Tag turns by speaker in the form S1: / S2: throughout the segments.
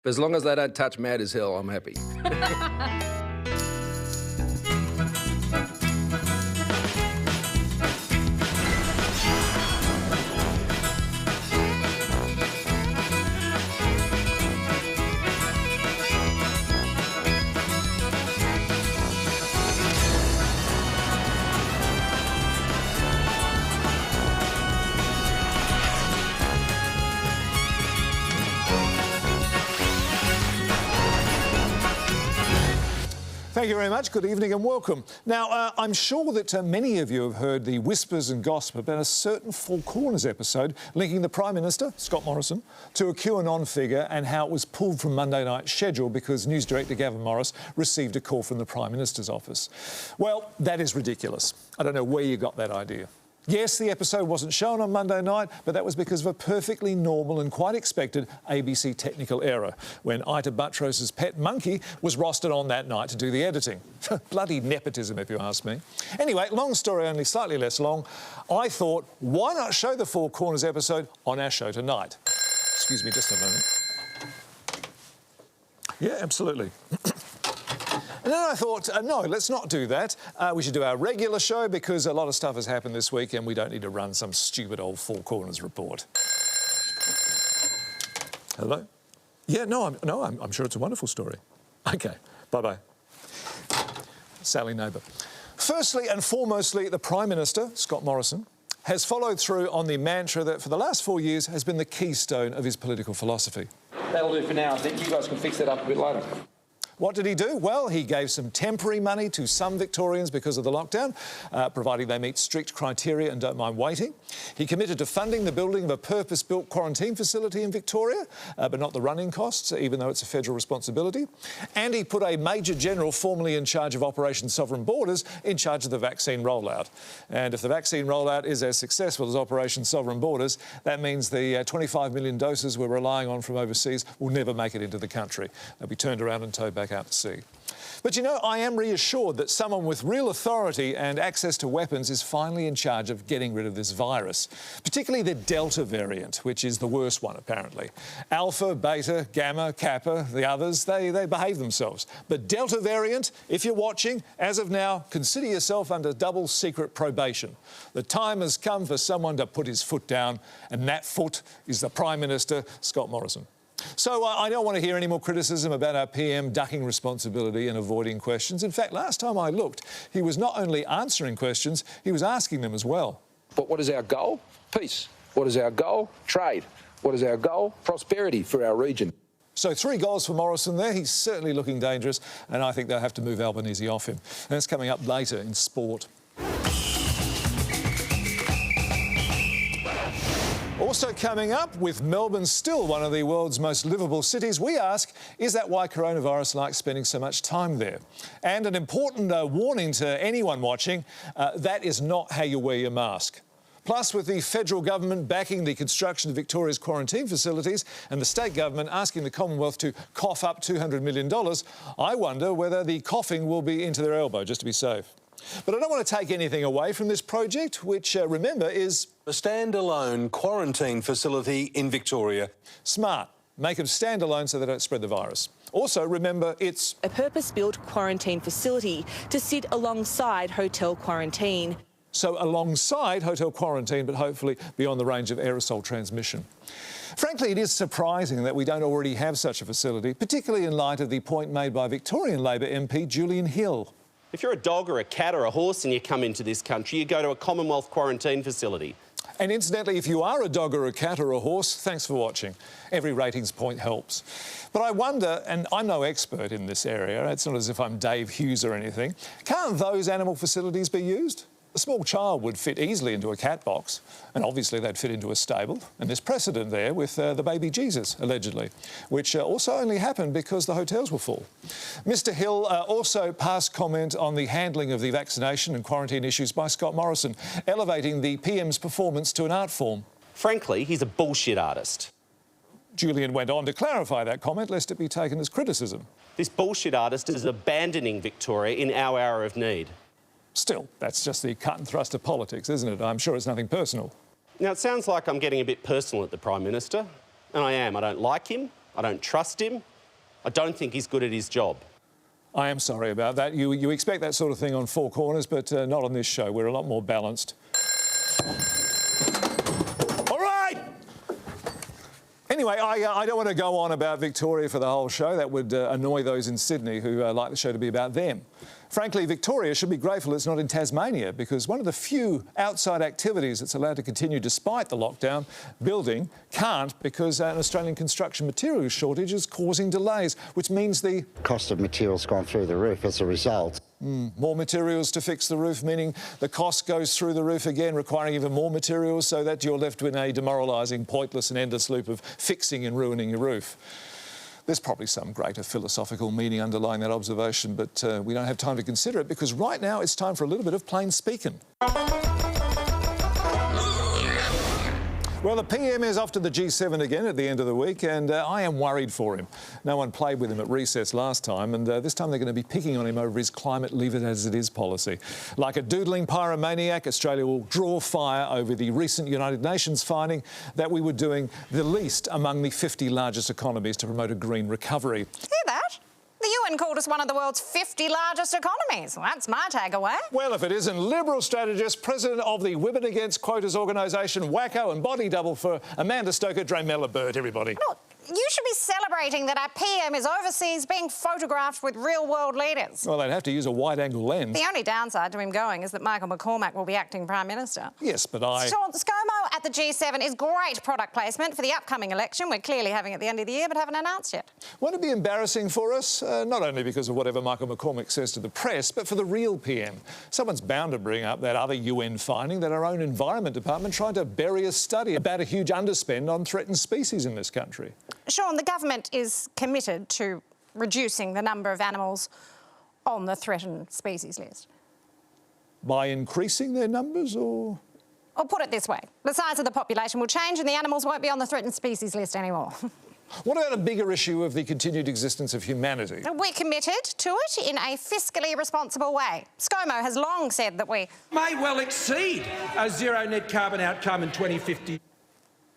S1: As long as they don't touch Mad as Hell, I'm happy.
S2: Thank you very much. Good evening and welcome. Now, I'm sure that many of you have heard the whispers and gossip about a certain Four Corners episode linking the Prime Minister, Scott Morrison, to a QAnon figure and how it was pulled from Monday night's schedule because News Director Gavin Morris received a call from the Prime Minister's office. Well, that is ridiculous. I don't know where you got that idea. Yes, the episode wasn't shown on Monday night, but that was because of a perfectly normal and quite expected ABC technical error when Ita Buttrose's pet monkey was rostered on that night to do the editing. Bloody nepotism, if you ask me. Anyway, long story, only slightly less long. I thought, why not show the Four Corners episode on our show tonight? Excuse me just a moment. Yeah, absolutely. And then I thought, no, let's not do that. We should do our regular show because a lot of stuff has happened this week and we don't need to run some stupid old Four Corners report. Hello? Yeah, I'm sure it's a wonderful story. OK, bye-bye. Sally Neighbour. Firstly and foremostly, the Prime Minister, Scott Morrison, has followed through on the mantra that for the last 4 years has been the keystone of his political philosophy.
S3: That'll do for now. I think you guys can fix that up a bit later.
S2: What did he do? Well, he gave some temporary money to some Victorians because of the lockdown, providing they meet strict criteria and don't mind waiting. He committed to funding the building of a purpose-built quarantine facility in Victoria, but not the running costs, even though it's a federal responsibility. And he put a Major General formerly in charge of Operation Sovereign Borders in charge of the vaccine rollout. And if the vaccine rollout is as successful as Operation Sovereign Borders, that means the 25 million doses we're relying on from overseas will never make it into the country. They'll be turned around and towed back out to sea. But you know, I am reassured that someone with real authority and access to weapons is finally in charge of getting rid of this virus, particularly the Delta variant, which is the worst one, apparently. Alpha, Beta, Gamma, Kappa, the others, they behave themselves. But Delta variant, if you're watching, as of now, consider yourself under double secret probation. The time has come for someone to put his foot down, and that foot is the Prime Minister, Scott Morrison. So I don't want to hear any more criticism about our PM ducking responsibility and avoiding questions. In fact, last time I looked, he was not only answering questions, he was asking them as well.
S3: But what is our goal? Peace. What is our goal? Trade. What is our goal? Prosperity for our region.
S2: So 3 goals for Morrison there. He's certainly looking dangerous, and I think they'll have to move Albanese off him. And that's coming up later in sport. Also coming up, with Melbourne still one of the world's most livable cities, we ask, is that why coronavirus likes spending so much time there? And an important warning to anyone watching, that is not how you wear your mask. Plus, with the federal government backing the construction of Victoria's quarantine facilities and the state government asking the Commonwealth to cough up $200 million, I wonder whether the coughing will be into their elbow, just to be safe. But I don't want to take anything away from this project, which, remember, is
S4: a standalone quarantine facility in Victoria.
S2: Smart. Make them standalone so they don't spread the virus. Also, remember, it's
S5: a purpose-built quarantine facility to sit alongside hotel quarantine.
S2: So alongside hotel quarantine, but hopefully beyond the range of aerosol transmission. Frankly, it is surprising that we don't already have such a facility, particularly in light of the point made by Victorian Labor MP Julian Hill.
S6: If you're a dog or a cat or a horse and you come into this country, you go to a Commonwealth quarantine facility.
S2: And incidentally, if you are a dog or a cat or a horse, thanks for watching. Every ratings point helps. But I wonder, and I'm no expert in this area, it's not as if I'm Dave Hughes or anything, can't those animal facilities be used? A small child would fit easily into a cat box, and obviously they'd fit into a stable. And there's precedent there with the baby Jesus, allegedly, which also only happened because the hotels were full. Mr Hill also passed comment on the handling of the vaccination and quarantine issues by Scott Morrison, elevating the PM's performance to an art form.
S6: Frankly, he's a bullshit artist.
S2: Julian went on to clarify that comment, lest it be taken as criticism.
S6: This bullshit artist is abandoning Victoria in our hour of need.
S2: Still, that's just the cut and thrust of politics, isn't it? I'm sure it's nothing personal.
S6: Now, it sounds like I'm getting a bit personal at the Prime Minister, and I am. I don't like him, I don't trust him. I don't think he's good at his job.
S2: I am sorry about that. You expect that sort of thing on Four Corners, but not on this show. We're a lot more balanced. All right! Anyway, I don't want to go on about Victoria for the whole show. That would annoy those in Sydney who like the show to be about them. Frankly, Victoria should be grateful it's not in Tasmania, because one of the few outside activities that's allowed to continue despite the lockdown, building, can't, because an Australian construction materials shortage is causing delays, which means the
S7: cost of materials gone through the roof as a result.
S2: More materials to fix the roof, meaning the cost goes through the roof again, requiring even more materials, so that you're left with a demoralising, pointless and endless loop of fixing and ruining your roof. There's probably some greater philosophical meaning underlying that observation, but we don't have time to consider it, because right now it's time for a little bit of plain speaking. Well, the PM is off to the G7 again at the end of the week, and I am worried for him. No one played with him at recess last time, and this time they're going to be picking on him over his climate leave it as it is policy. Like a doodling pyromaniac, Australia will draw fire over the recent United Nations finding that we were doing the least among the 50 largest economies to promote a green recovery.
S8: Hear that? The UN called us one of the world's 50 largest economies. Well, that's my takeaway.
S2: Well, if it isn't Liberal strategist, president of the Women Against Quotas organisation, wacko and body double for Amanda Stoker-Dramella Bird, everybody.
S8: Look, you should be celebrating that our PM is overseas being photographed with real-world leaders.
S2: Well, they'd have to use a wide-angle lens.
S8: The only downside to him going is that Michael McCormack will be acting Prime Minister.
S2: Yes, but
S8: Shaun, ScoMo at the G7 is great product placement for the upcoming election. We're clearly having at the end of the year, but haven't announced yet.
S2: Won't it be embarrassing for us? Not only because of whatever Michael McCormack says to the press, but for the real PM. Someone's bound to bring up that other UN finding that our own Environment Department tried to bury a study about a huge underspend on threatened species in this country.
S8: Shaun, the government is committed to reducing the number of animals on the threatened species list.
S2: By increasing their numbers, or...?
S8: Or put it this way, the size of the population will change and the animals won't be on the threatened species list anymore.
S2: What about a bigger issue of the continued existence of humanity?
S8: We're committed to it in a fiscally responsible way. ScoMo has long said that we
S9: may well exceed a zero net carbon outcome in 2050.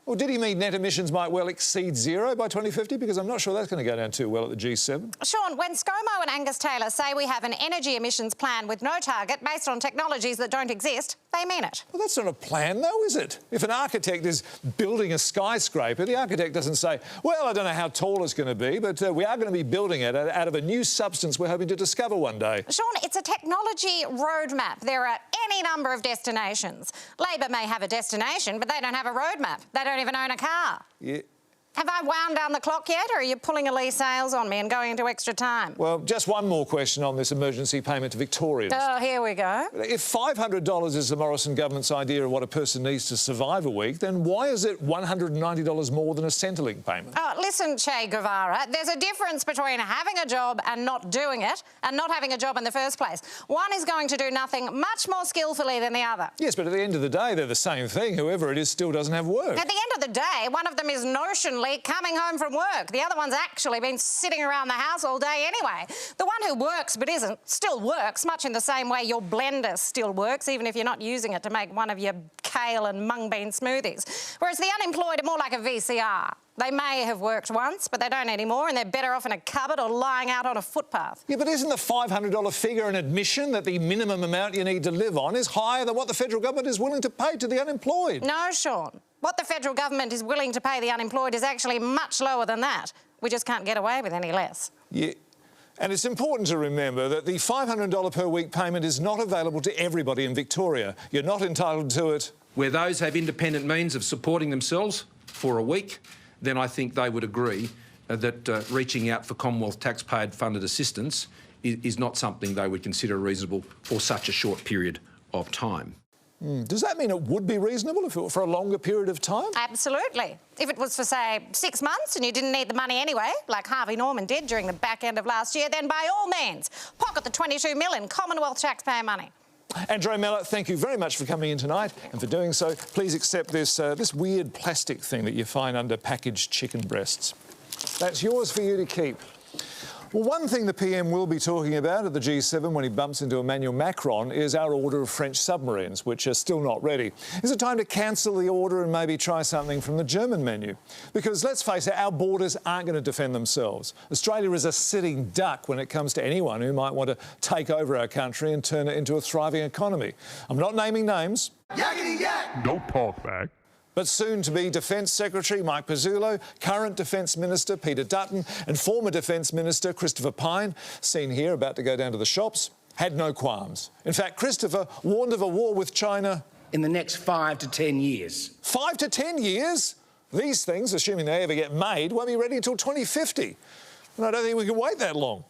S2: Or did he mean net emissions might well exceed zero by 2050? Because I'm not sure that's going to go down too well at the G7.
S8: Shaun, when ScoMo and Angus Taylor say we have an energy emissions plan with no target based on technologies that don't exist, they mean it.
S2: Well, that's not a plan, though, is it? If an architect is building a skyscraper, the architect doesn't say, well, I don't know how tall it's going to be, but we are going to be building it out of a new substance we're hoping to discover one day.
S8: Shaun, it's a technology roadmap. There are any number of destinations. Labor may have a destination, but they don't have a roadmap. They don't even own a car.
S2: Yeah.
S8: Have I wound down the clock yet, or are you pulling Elise Sales on me and going into extra time?
S2: Well, just one more question on this emergency payment to Victorians.
S8: Oh, here we go.
S2: If $500 is the Morrison government's idea of what a person needs to survive a week, then why is it $190 more than a Centrelink payment?
S8: Oh, listen, Che Guevara, there's a difference between having a job and not doing it, and not having a job in the first place. One is going to do nothing much more skillfully than the other.
S2: Yes, but at the end of the day, they're the same thing. Whoever it is still doesn't have work.
S8: At the end of the day, one of them is notionally coming home from work. The other one's actually been sitting around the house all day anyway. The one who works but isn't still works, much in the same way your blender still works, even if you're not using it to make one of your kale and mung bean smoothies. Whereas the unemployed are more like a VCR. They may have worked once, but they don't anymore, and they're better off in a cupboard or lying out on a footpath.
S2: Yeah, but isn't the $500 figure an admission that the minimum amount you need to live on is higher than what the federal government is willing to pay to the unemployed?
S8: No, Shaun. What the federal government is willing to pay the unemployed is actually much lower than that. We just can't get away with any less.
S2: Yeah. And it's important to remember that the $500 per week payment is not available to everybody in Victoria. You're not entitled to it.
S9: Where those have independent means of supporting themselves for a week, then I think they would agree that reaching out for Commonwealth taxpayer-funded assistance is not something they would consider reasonable for such a short period of time.
S2: Does that mean it would be reasonable if it were for a longer period of time?
S8: Absolutely. If it was for, say, 6 months and you didn't need the money anyway, like Harvey Norman did during the back end of last year, then by all means, pocket the $22 million Commonwealth taxpayer money.
S2: Andrew Mellor, thank you very much for coming in tonight, and for doing so, please accept this, this weird plastic thing that you find under packaged chicken breasts. That's yours for you to keep. Well, one thing the PM will be talking about at the G7 when he bumps into Emmanuel Macron is our order of French submarines, which are still not ready. Is it time to cancel the order and maybe try something from the German menu? Because let's face it, our borders aren't going to defend themselves. Australia is a sitting duck when it comes to anyone who might want to take over our country and turn it into a thriving economy. I'm not naming names.
S10: Yakety yak! Don't talk back.
S2: But soon-to-be Defence Secretary Mike Pizzullo, current Defence Minister Peter Dutton and former Defence Minister Christopher Pyne, seen here about to go down to the shops, had no qualms. In fact, Christopher warned of a war with China
S11: in the next 5 to 10 years.
S2: 5 to 10 years? These things, assuming they ever get made, won't be ready until 2050. And I don't think we can wait that long.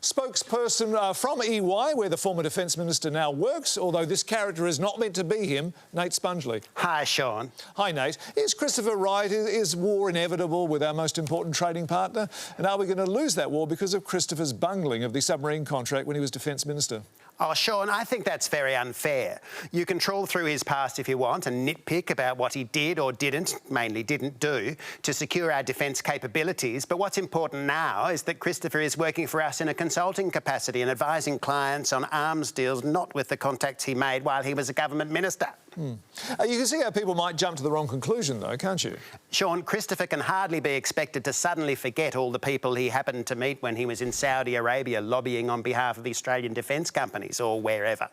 S2: Spokesperson from EY, where the former Defence Minister now works, although this character is not meant to be him, Nate Spongeley.
S12: Hi, Shaun.
S2: Hi, Nate. Is Christopher right? Is war inevitable with our most important trading partner? And are we going to lose that war because of Christopher's bungling of the submarine contract when he was Defence Minister?
S12: Oh, Shaun, I think that's very unfair. You can trawl through his past if you want and nitpick about what he did or didn't, mainly didn't do, to secure our defence capabilities. But what's important now is that Christopher is working for us in a consulting capacity and advising clients on arms deals, not with the contacts he made while he was a government minister.
S2: You can see how people might jump to the wrong conclusion, though, can't you?
S12: Shaun, Christopher can hardly be expected to suddenly forget all the people he happened to meet when he was in Saudi Arabia lobbying on behalf of the Australian defence companies or wherever.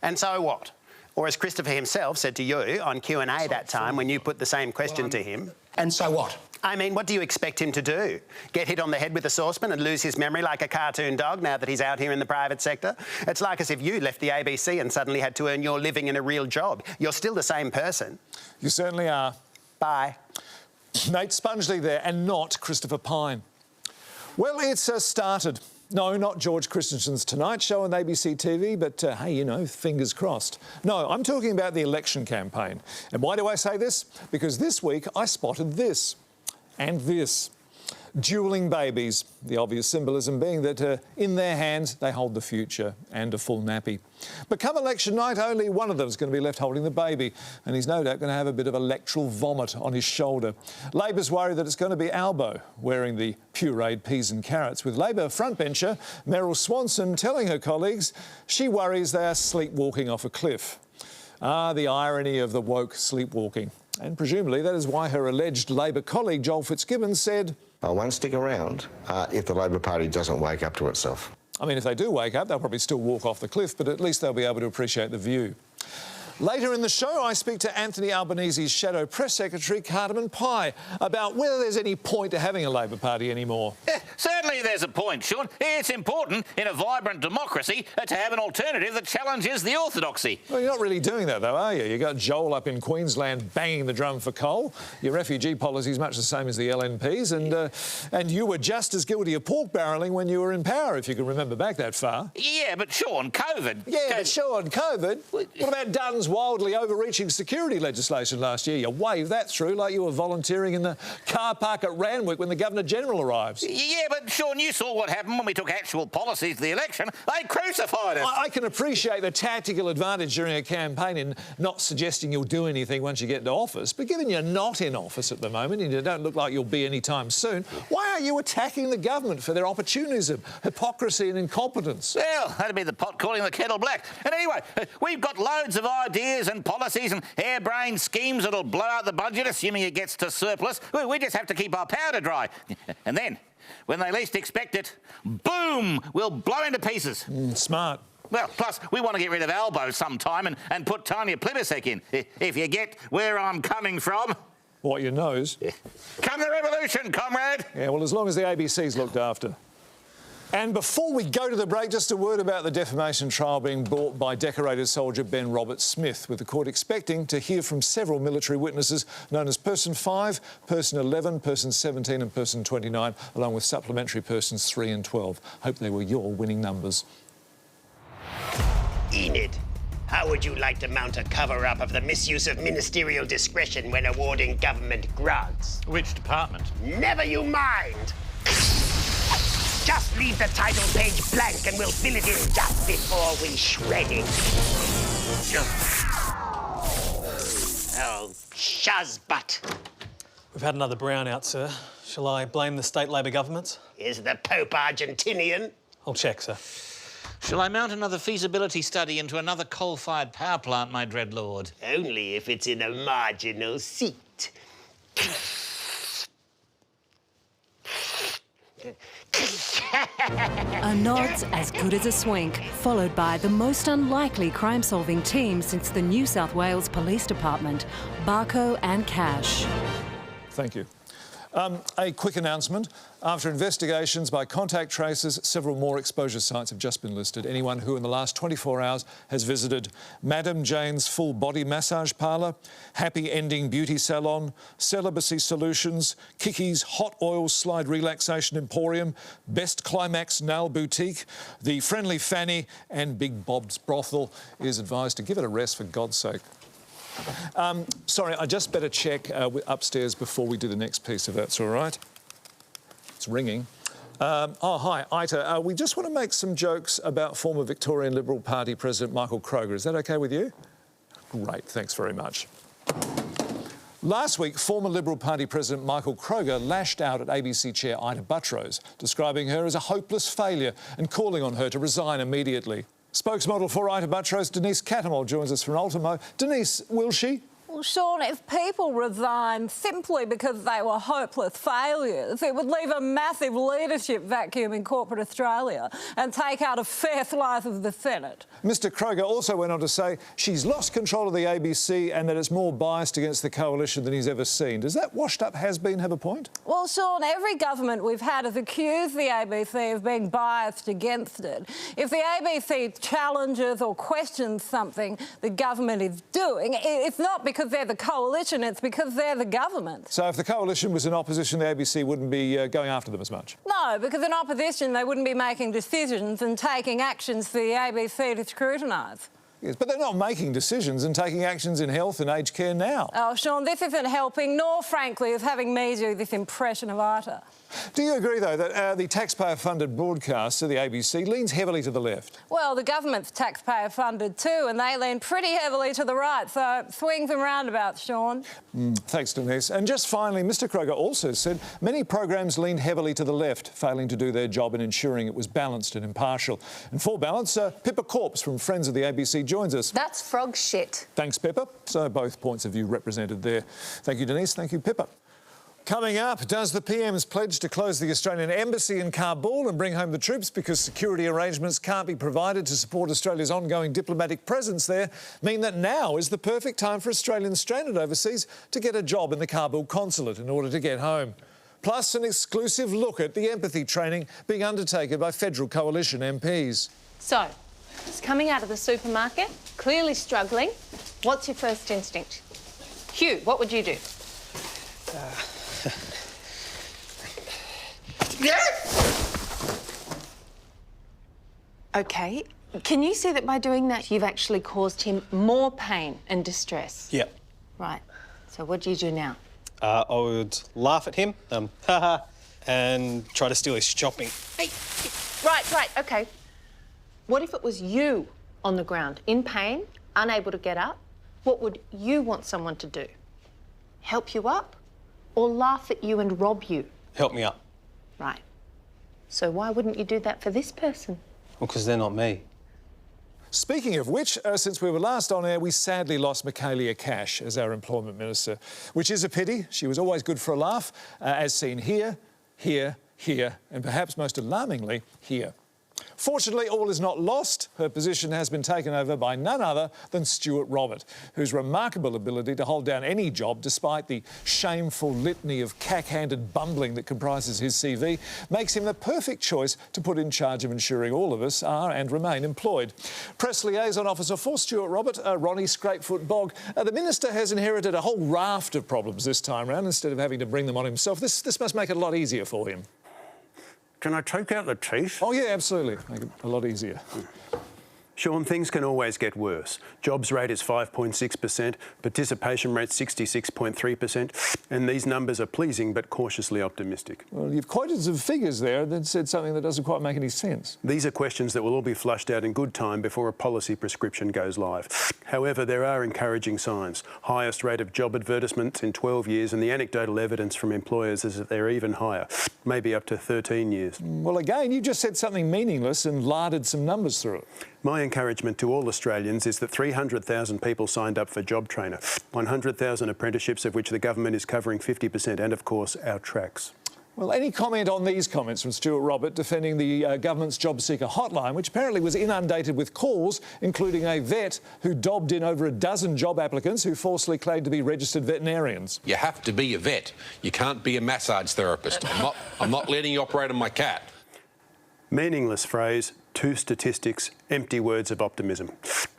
S12: And so what? Or as Christopher himself said to you on Q&A that time when you put the same question to him.
S11: And so what?
S12: I mean, what do you expect him to do? Get hit on the head with a saucepan and lose his memory like a cartoon dog now that he's out here in the private sector? It's like as if you left the ABC and suddenly had to earn your living in a real job. You're still the same person.
S2: You certainly are.
S12: Bye.
S2: Nate Spongeley there, and not Christopher Pyne. Well, it's started. No, not George Christensen's Tonight Show on ABC TV, but, hey, you know, fingers crossed. No, I'm talking about the election campaign. And why do I say this? Because this week I spotted this. And this. Duelling babies, the obvious symbolism being that in their hands they hold the future and a full nappy. But come election night, only one of them is going to be left holding the baby, and he's no doubt going to have a bit of electoral vomit on his shoulder. Labor's worried that it's going to be Albo wearing the pureed peas and carrots, with Labor frontbencher Meryl Swanson telling her colleagues she worries they are sleepwalking off a cliff. Ah, the irony of the woke sleepwalking. And presumably that is why her alleged Labor colleague Joel Fitzgibbon said,
S13: I won't stick around if the Labor Party doesn't wake up to itself.
S2: I mean, if they do wake up, they'll probably still walk off the cliff, but at least they'll be able to appreciate the view. Later in the show, I speak to Anthony Albanese's shadow press secretary, Cardamom Pye, about whether there's any point to having a Labor Party anymore.
S14: Certainly there's a point, Shaun. It's important in a vibrant democracy to have an alternative that challenges the orthodoxy.
S2: Well, you're not really doing that, though, are you? You got Joel up in Queensland banging the drum for coal. Your refugee policy is much the same as the LNP's, and you were just as guilty of pork barrelling when you were in power, if you can remember back that far.
S14: Yeah, but Shaun, COVID.
S2: Yeah, but Shaun, COVID. What about Dunn's wildly overreaching security legislation last year? You waved that through like you were volunteering in the car park at Randwick when the Governor-General arrives.
S14: Yeah, but Shaun, you saw what happened when we took actual policies to the election. They crucified us.
S2: I can appreciate the tactical advantage during a campaign in not suggesting you'll do anything once you get into office, but given you're not in office at the moment and you don't look like you'll be anytime soon, why aren't you attacking the government for their opportunism, hypocrisy and incompetence?
S14: Well, that'd be the pot calling the kettle black. And anyway, we've got loads of ideas and policies and harebrained schemes that'll blow out the budget, assuming it gets to surplus. We just have to keep our powder dry. And then, when they least expect it, boom, we'll blow into pieces.
S2: Smart.
S14: Well, plus, we want to get rid of Albo sometime and put Tanya Plibersek in, if you get where I'm coming from.
S2: What, your nose?
S14: Yeah. Come the revolution, comrade!
S2: Yeah, well, as long as the ABC's looked after. And before we go to the break, just a word about the defamation trial being brought by decorated soldier Ben Roberts-Smith, with the court expecting to hear from several military witnesses known as Person 5, Person 11, Person 17 and Person 29, along with supplementary Persons 3 and 12. Hope they were your winning numbers.
S15: Enid, how would you like to mount a cover-up of the misuse of ministerial discretion when awarding government grants?
S16: Which department?
S15: Never you mind! Just leave the title page blank and we'll fill it in just before we shred it. Oh, shuzbutt.
S16: We've had another brownout, sir. Shall I blame the state Labor governments?
S15: Is the Pope Argentinian?
S16: I'll check, sir.
S14: Shall I mount another feasibility study into another coal-fired power plant, my dread lord?
S15: Only if it's in a marginal seat.
S17: A nod's as good as a swink, followed by the most unlikely crime-solving team since the New South Wales Police Department, Barco and Cash.
S2: Thank you. A quick announcement. After investigations by contact tracers, several more exposure sites have just been listed. Anyone who in the last 24 hours has visited Madam Jane's Full Body Massage Parlour, Happy Ending Beauty Salon, Celibacy Solutions, Kiki's Hot Oil Slide Relaxation Emporium, Best Climax Nail Boutique, The Friendly Fanny and Big Bob's Brothel is advised to give it a rest for God's sake. Sorry, I just better check upstairs before we do the next piece, if that's all right. It's ringing. Oh, hi, Ita. We just want to make some jokes about former Victorian Liberal Party President Michael Kroger. Is that OK with you? Great, thanks very much. Last week, former Liberal Party President Michael Kroger lashed out at ABC Chair Ita Buttrose, describing her as a hopeless failure and calling on her to resign immediately. Spokesmodel for Ita Buttrose, Denise Catamol, joins us from Ultimo. Denise, will she?
S18: Well, Shaun, if people resigned simply because they were hopeless failures, it would leave a massive leadership vacuum in corporate Australia and take out a fair slice of the Senate.
S2: Mr Kroger also went on to say she's lost control of the ABC and that it's more biased against the coalition than he's ever seen. Does that washed-up has-been have a point?
S18: Well, Shaun, every government we've had has accused the ABC of being biased against it. If the ABC challenges or questions something the government is doing, it's not because they're the coalition, it's because they're the government.
S2: So if the coalition was in opposition, the ABC wouldn't be going after them as much?
S18: No, because in opposition they wouldn't be making decisions and taking actions for the ABC to scrutinise.
S2: Yes, but they're not making decisions and taking actions in health and aged care now.
S18: Oh, Shaun, this isn't helping, nor, frankly, is having me do this impression of Ita.
S2: Do you agree, though, that the taxpayer-funded broadcaster, the ABC, leans heavily to the left?
S18: Well, the government's taxpayer-funded too, and they lean pretty heavily to the right, so swings and roundabouts, Shaun.
S2: Thanks, Denise. And just finally, Mr Kroger also said many programs leaned heavily to the left, failing to do their job in ensuring it was balanced and impartial. And for balance, Pippa Corpse from Friends of the ABC joins us.
S19: That's frog shit.
S2: Thanks, Pippa. So both points of view represented there. Thank you, Denise. Thank you, Pippa. Coming up, does the PM's pledge to close the Australian embassy in Kabul and bring home the troops because security arrangements can't be provided to support Australia's ongoing diplomatic presence there mean that now is the perfect time for Australians stranded overseas to get a job in the Kabul consulate in order to get home? Plus, an exclusive look at the empathy training being undertaken by federal coalition MPs.
S19: So, it's coming out of the supermarket, clearly struggling. What's your first instinct? Hugh, what would you do? OK, can you see that by doing that you've actually caused him more pain and distress?
S20: Yep.
S19: Right. So what do you do now?
S20: I would laugh at him, and try to steal his shopping.
S19: Hey, right, OK. What if it was you on the ground, in pain, unable to get up? What would you want someone to do? Help you up? Or laugh at you and rob you?
S20: Help me up.
S19: Right. So why wouldn't you do that for this person?
S20: Well, because they're not me.
S2: Speaking of which, since we were last on air, we sadly lost Micallef Cash as our employment minister, which is a pity. She was always good for a laugh, as seen here, here, here, and perhaps most alarmingly, here. Fortunately, all is not lost. Her position has been taken over by none other than Stuart Robert, whose remarkable ability to hold down any job, despite the shameful litany of cack-handed bumbling that comprises his CV, makes him the perfect choice to put in charge of ensuring all of us are and remain employed. Press liaison officer for Stuart Robert, Ronnie Scrapefoot Bogg. The minister has inherited a whole raft of problems this time round instead of having to bring them on himself. This must make it a lot easier for him.
S21: Can I take out the teeth?
S2: Oh, yeah, absolutely. Make it a lot easier.
S21: Shaun, things can always get worse. Jobs rate is 5.6%, participation rate 66.3%, and these numbers are pleasing but cautiously optimistic.
S2: Well, you've quoted some figures there that said something that doesn't quite make any sense.
S21: These are questions that will all be flushed out in good time before a policy prescription goes live. However, there are encouraging signs. Highest rate of job advertisements in 12 years, and the anecdotal evidence from employers is that they're even higher, maybe up to 13 years.
S2: Well, again, you just said something meaningless and larded some numbers through it.
S21: My encouragement to all Australians is that 300,000 people signed up for Job Trainer, 100,000 apprenticeships of which the government is covering 50%, and of course our tracks.
S2: Well, any comment on these comments from Stuart Robert defending the government's job seeker hotline, which apparently was inundated with calls, including a vet who dobbed in over a dozen job applicants who falsely claimed to be registered veterinarians?
S3: You have to be a vet. You can't be a massage therapist. I'm not letting you operate on my cat.
S21: Meaningless phrase, two statistics, empty words of optimism.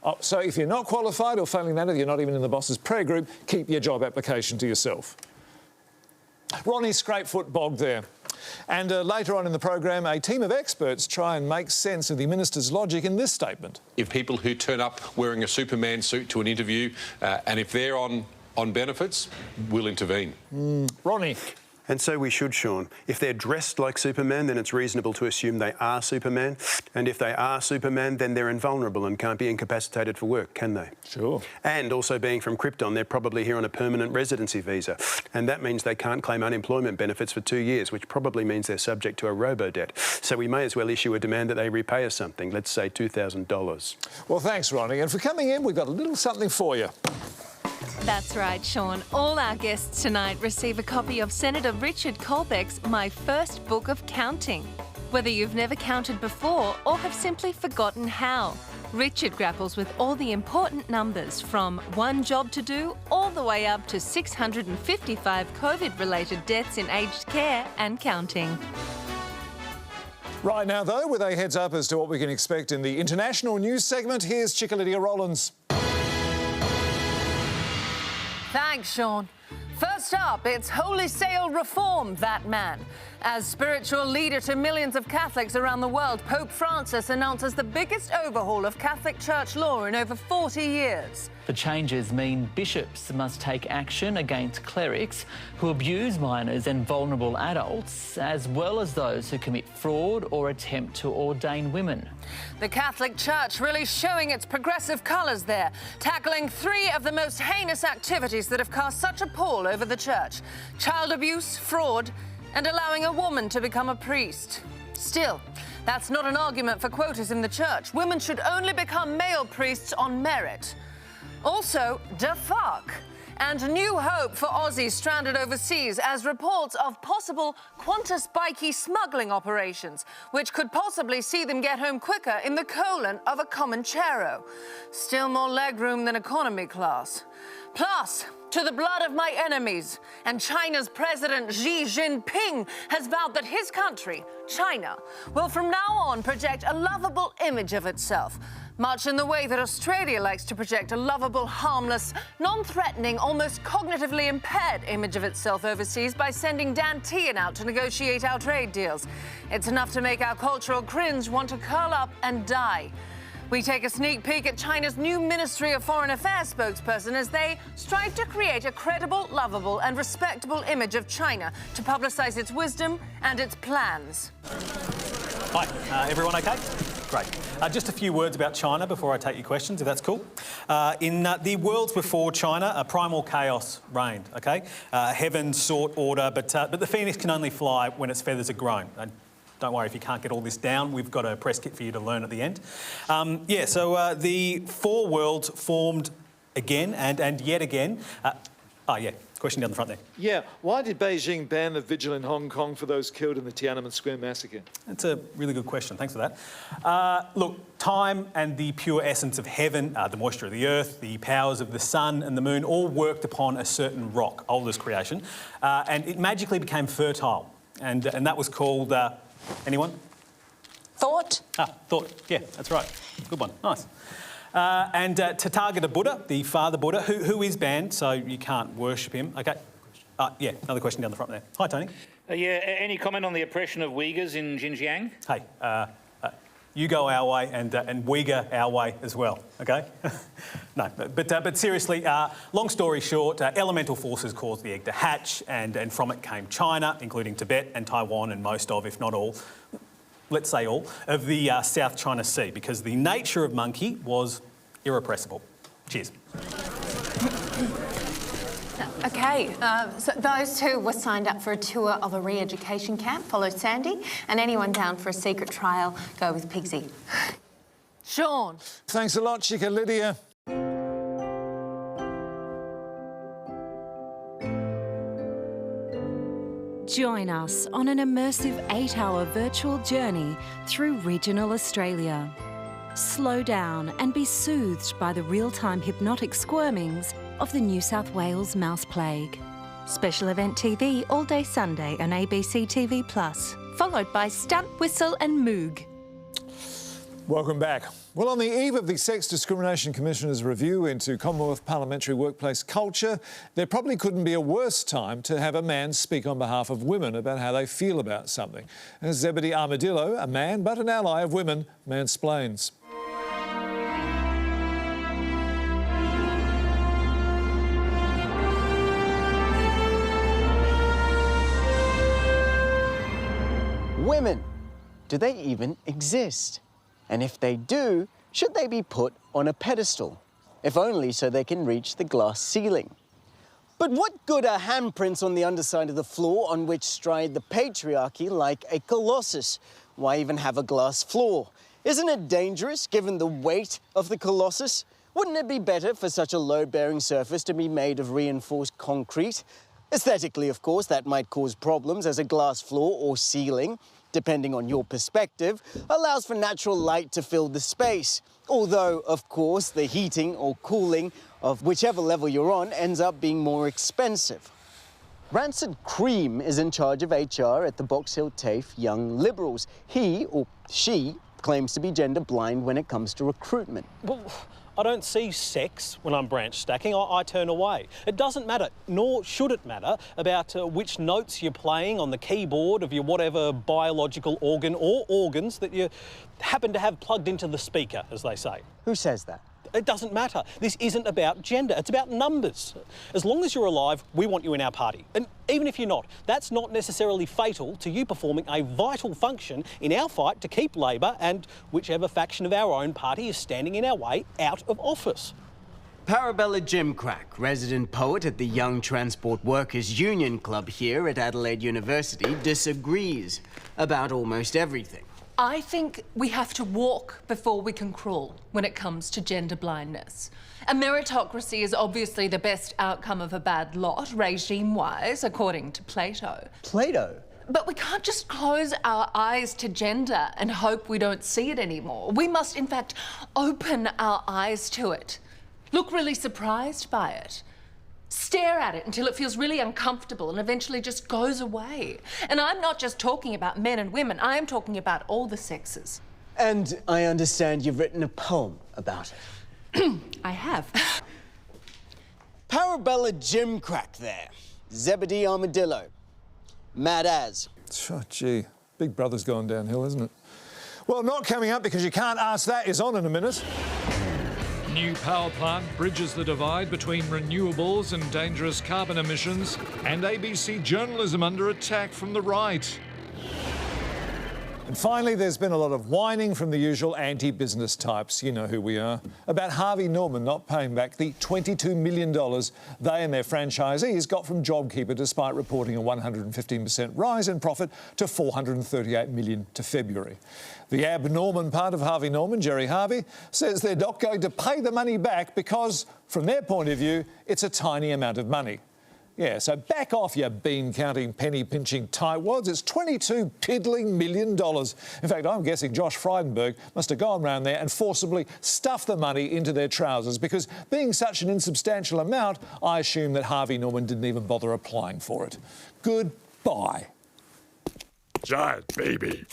S2: Oh, so if you're not qualified, or failing that, if you're not even in the boss's prayer group, keep your job application to yourself. Ronnie Scrapefoot bogged there. And later on in the program, a team of experts try and make sense of the minister's logic in this statement.
S3: If people who turn up wearing a Superman suit to an interview, and if they're on benefits, we'll intervene.
S2: Ronnie.
S21: And so we should, Shaun. If they're dressed like Superman, then it's reasonable to assume they are Superman. And if they are Superman, then they're invulnerable and can't be incapacitated for work, can they?
S2: Sure.
S21: And also being from Krypton, they're probably here on a permanent residency visa. And that means they can't claim unemployment benefits for 2 years, which probably means they're subject to a robo-debt. So we may as well issue a demand that they repay us something, let's say $2,000.
S2: Well, thanks, Ronnie. And for coming in, we've got a little something for you.
S22: That's right, Shaun. All our guests tonight receive a copy of Senator Richard Colbeck's My First Book of Counting. Whether you've never counted before or have simply forgotten how, Richard grapples with all the important numbers from one job to do all the way up to 655 COVID-related deaths in aged care and counting.
S2: Right now, though, with a heads up as to what we can expect in the international news segment, here's Lydia Rollins.
S23: Thanks, Shaun. First up, it's Holy Sail Reform, that man. As spiritual leader to millions of Catholics around the world, Pope Francis announces the biggest overhaul of Catholic Church law in over 40 years.
S24: The changes mean bishops must take action against clerics who abuse minors and vulnerable adults, as well as those who commit fraud or attempt to ordain women.
S23: The Catholic Church really showing its progressive colours there, tackling 3 of the most heinous activities that have cast such a pall over the Church: child abuse, fraud, and allowing a woman to become a priest. Still, that's not an argument for quotas in the Church. Women should only become male priests on merit. Also, da fuck. And new hope for Aussies stranded overseas as reports of possible Qantas bikie smuggling operations, which could possibly see them get home quicker in the colon of a Comanchero. Still more legroom than economy class. Plus, to the blood of my enemies, and China's President Xi Jinping has vowed that his country, China, will from now on project a lovable image of itself, much in the way that Australia likes to project a lovable, harmless, non-threatening, almost cognitively impaired image of itself overseas by sending Dan Tehan out to negotiate our trade deals. It's enough to make our cultural cringe want to curl up and die. We take a sneak peek at China's new Ministry of Foreign Affairs spokesperson as they strive to create a credible, lovable and respectable image of China to publicise its wisdom and its plans.
S16: Hi, everyone okay? Great. Just a few words about China before I take your questions, if that's cool. In the worlds before China, a primal chaos reigned, OK? Heaven sought order, but the phoenix can only fly when its feathers are grown. Don't worry if you can't get all this down. We've got a press kit for you to learn at the end. So the 4 worlds formed again and yet again. Question down the front there.
S2: Yeah, why did Beijing ban the vigil in Hong Kong for those killed in the Tiananmen Square massacre?
S16: That's a really good question. Thanks for that. Look, time and the pure essence of heaven, the moisture of the earth, the powers of the sun and the moon all worked upon a certain rock, oldest creation, and it magically became fertile. And that was called... anyone?
S18: Thought?
S16: Thought. Yeah, that's right. Good one. Nice. And Tathagata Buddha, the father Buddha, who is banned, so you can't worship him. OK. Another question down the front there. Hi, Tony.
S25: Any comment on the oppression of Uyghurs in Xinjiang?
S16: Hey, you go our way and we go our way as well, OK? No, but seriously, long story short, elemental forces caused the egg to hatch and from it came China, including Tibet and Taiwan and most of, if not all, let's say all, of the South China Sea because the nature of monkey was irrepressible. Cheers.
S19: OK, so those who were signed up for a tour of a re-education camp follow Sandy, and anyone down for a secret trial go with Pigsy.
S23: Shaun.
S2: Thanks a lot, Chica Lydia.
S17: Join us on an immersive 8-hour virtual journey through regional Australia. Slow down and be soothed by the real-time hypnotic squirmings of the New South Wales mouse plague.
S22: Special event TV all day Sunday on ABC TV+, followed by Stunt, Whistle and Moog.
S2: Welcome back. Well, on the eve of the Sex Discrimination Commissioner's review into Commonwealth parliamentary workplace culture, there probably couldn't be a worse time to have a man speak on behalf of women about how they feel about something. As Zebedee Armadillo, a man but an ally of women, mansplains.
S1: Women, do they even exist? And if they do, should they be put on a pedestal? If only so they can reach the glass ceiling. But what good are handprints on the underside of the floor on which stride the patriarchy like a colossus? Why even have a glass floor? Isn't it dangerous given the weight of the colossus? Wouldn't it be better for such a load-bearing surface to be made of reinforced concrete? Aesthetically, of course, that might cause problems as a glass floor or ceiling, depending on your perspective, allows for natural light to fill the space. Although, of course, the heating or cooling of whichever level you're on ends up being more expensive. Rancid Cream is in charge of HR at the Box Hill TAFE Young Liberals. He, or she, claims to be gender blind when it comes to recruitment.
S20: Well, I don't see sex when I'm branch stacking. I turn away. It doesn't matter, nor should it matter, about which notes you're playing on the keyboard of your whatever biological organ or organs that you happen to have plugged into the speaker, as they say.
S1: Who says that?
S20: It doesn't matter. This isn't about gender, it's about numbers. As long as you're alive, we want you in our party. And even if you're not, that's not necessarily fatal to you performing a vital function in our fight to keep Labor and whichever faction of our own party is standing in our way out of office.
S1: Parabella Jimcrack, resident poet at the Young Transport Workers Union Club here at Adelaide University, disagrees about almost everything.
S23: I think we have to walk before we can crawl when it comes to gender blindness. A meritocracy is obviously the best outcome of a bad lot, regime-wise, according to Plato.
S1: Plato?
S23: But we can't just close our eyes to gender and hope we don't see it anymore. We must, in fact, open our eyes to it. Look really surprised by it. Stare at it until it feels really uncomfortable and eventually just goes away. And I'm not just talking about men and women, I am talking about all the sexes.
S1: And I understand you've written a poem about it.
S23: I have.
S1: Parabella Jimcrack there. Zebedee Armadillo. Mad as.
S2: Oh, gee, Big Brother's gone downhill, isn't it? Well, not coming up because you can't ask that is on in a minute.
S4: New power plant bridges the divide between renewables and dangerous carbon emissions, and ABC journalism under attack from the right.
S2: And finally, there's been a lot of whining from the usual anti-business types, you know who we are, about Harvey Norman not paying back the $22 million they and their franchisees got from JobKeeper despite reporting a 115% rise in profit to $438 million to February. The abnorman part of Harvey Norman, Jerry Harvey, says they're not going to pay the money back because, from their point of view, it's a tiny amount of money. Yeah, so back off, you bean-counting, penny-pinching tightwads. It's $22 piddling million. In fact, I'm guessing Josh Frydenberg must have gone round there and forcibly stuffed the money into their trousers because, being such an insubstantial amount, I assume that Harvey Norman didn't even bother applying for it. Goodbye.
S10: Giant baby.